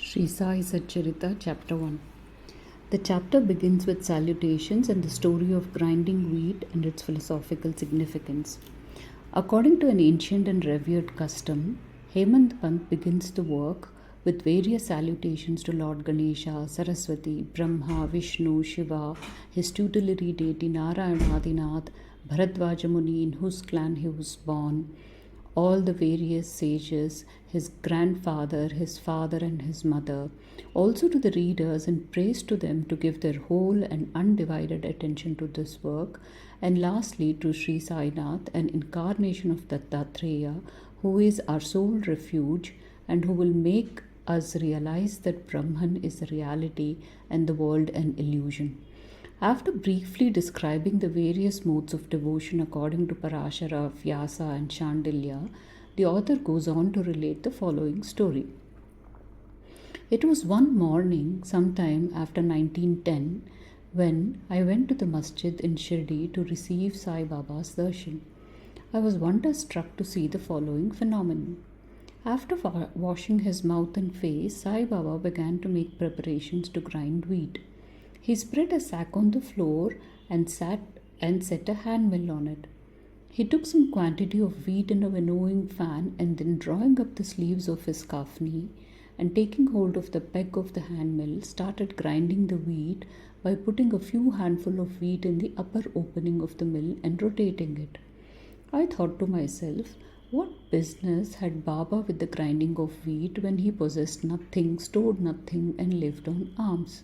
Sai Satcharita, Chapter 1. The chapter begins with salutations and the story of grinding wheat and its philosophical significance. According to an ancient and revered custom, Hemant Pant begins the work with various salutations to Lord Ganesha, Saraswati, Brahma, Vishnu, Shiva, his tutelary deity Narayana Adinath, Bharadwaja Muni, in whose clan he was born, all the various sages, his grandfather, his father, and his mother, also to the readers, and prays to them to give their whole and undivided attention to this work, and lastly to Sri Sainath, an incarnation of Dattatreya, who is our sole refuge and who will make us realize that Brahman is a reality and the world an illusion. After briefly describing the various modes of devotion according to Parashara, Vyasa, and Shandilya, the author goes on to relate the following story. It was one morning, sometime after 1910, when I went to the masjid in Shirdi to receive Sai Baba's darshan. I was wonder-struck to see the following phenomenon. After washing his mouth and face, Sai Baba began to make preparations to grind wheat. He spread a sack on the floor and set a hand mill on it. He took some quantity of wheat in a winnowing fan and then, drawing up the sleeves of his kafni and taking hold of the peg of the hand mill, started grinding the wheat by putting a few handful of wheat in the upper opening of the mill and rotating it. I thought to myself, what business had Baba with the grinding of wheat when he possessed nothing, stored nothing, and lived on alms?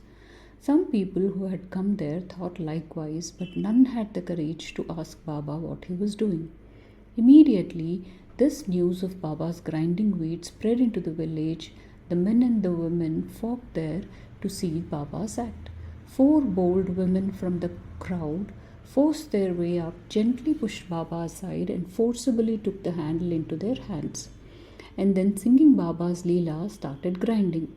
Some people who had come there thought likewise, but none had the courage to ask Baba what he was doing. Immediately, this news of Baba's grinding wheat spread into the village. The men and the women flocked there to see Baba's act. 4 bold women from the crowd forced their way up, gently pushed Baba aside, and forcibly took the handle into their hands. And then, singing Baba's Leela, started grinding.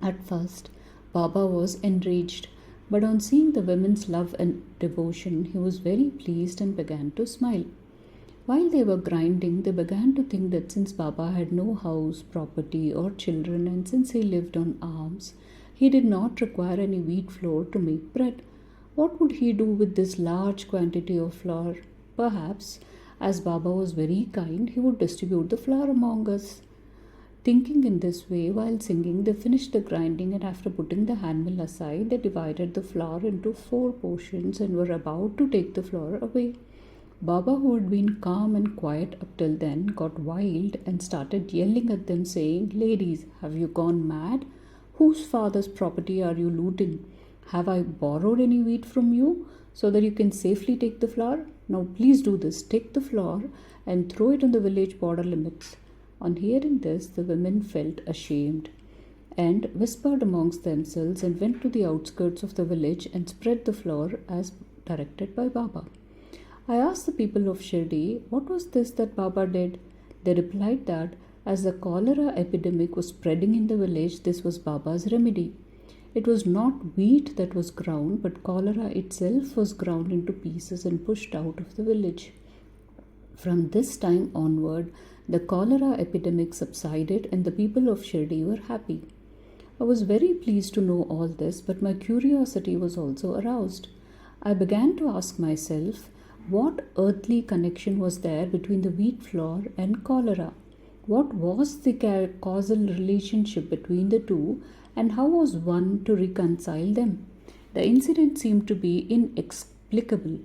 At first, Baba was enraged, but on seeing the women's love and devotion, he was very pleased and began to smile. While they were grinding, they began to think that since Baba had no house, property, or children, and since he lived on alms, he did not require any wheat flour to make bread. What would he do with this large quantity of flour? Perhaps, as Baba was very kind, he would distribute the flour among us. Thinking in this way, while singing, they finished the grinding, and after putting the handmill aside, they divided the flour into 4 portions and were about to take the flour away. Baba, who had been calm and quiet up till then, got wild and started yelling at them, saying, "Ladies, have you gone mad? Whose father's property are you looting? Have I borrowed any wheat from you so that you can safely take the flour? Now please do this. Take the flour and throw it on the village border limits." On hearing this, the women felt ashamed and whispered amongst themselves and went to the outskirts of the village and spread the flour as directed by Baba. I asked the people of Shirdi, what was this that Baba did? They replied that as the cholera epidemic was spreading in the village, this was Baba's remedy. It was not wheat that was ground, but cholera itself was ground into pieces and pushed out of the village. From this time onward, the cholera epidemic subsided and the people of Shirdi were happy. I was very pleased to know all this, but my curiosity was also aroused. I began to ask myself, what earthly connection was there between the wheat flour and cholera? What was the causal relationship between the two, and how was one to reconcile them? The incident seemed to be inexplicable.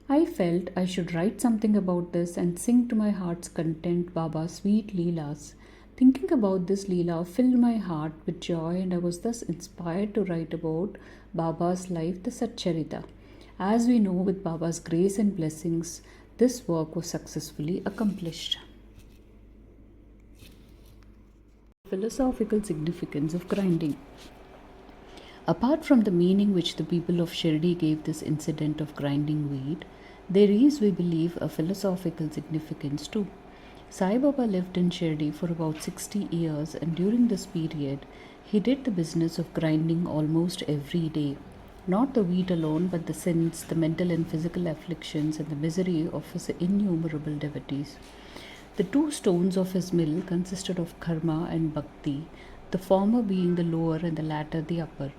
I felt I should write something about this and sing to my heart's content Baba's sweet Leelas. Thinking about this Leela filled my heart with joy, and I was thus inspired to write about Baba's life, the Satcharita. As we know, with Baba's grace and blessings, this work was successfully accomplished. Philosophical significance of grinding. Apart from the meaning which the people of Shirdi gave this incident of grinding wheat, there is, we believe, a philosophical significance too. Sai Baba lived in Shirdi for about 60 years, and during this period, he did the business of grinding almost every day. Not the wheat alone, but the sins, the mental and physical afflictions, and the misery of his innumerable devotees. The 2 stones of his mill consisted of karma and bhakti. the former being the lower and the latter the upper.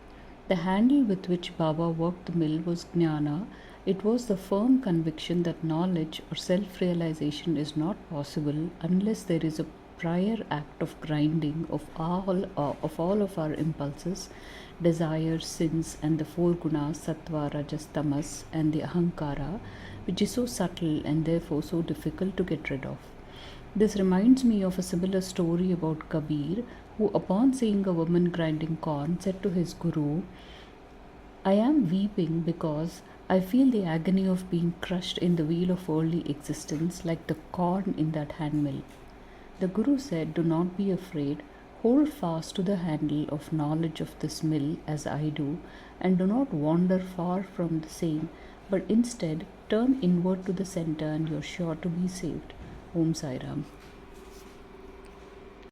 The handle with which Baba worked the mill was jnana. It was the firm conviction that knowledge or self realization is not possible unless there is a prior act of grinding of all of our impulses, desires, sins, and the four gunas, sattva, rajas, tamas, and the ahankara, which is so subtle and therefore so difficult to get rid of. This reminds me of a similar story about Kabir, who, upon seeing a woman grinding corn, said to his guru, I am weeping because I feel the agony of being crushed in the wheel of worldly existence like the corn in that handmill. The Guru said, do not be afraid, hold fast to the handle of knowledge of this mill as I do, and do not wander far from the same, but instead turn inward to the center and you are sure to be saved. Om Sai Ram.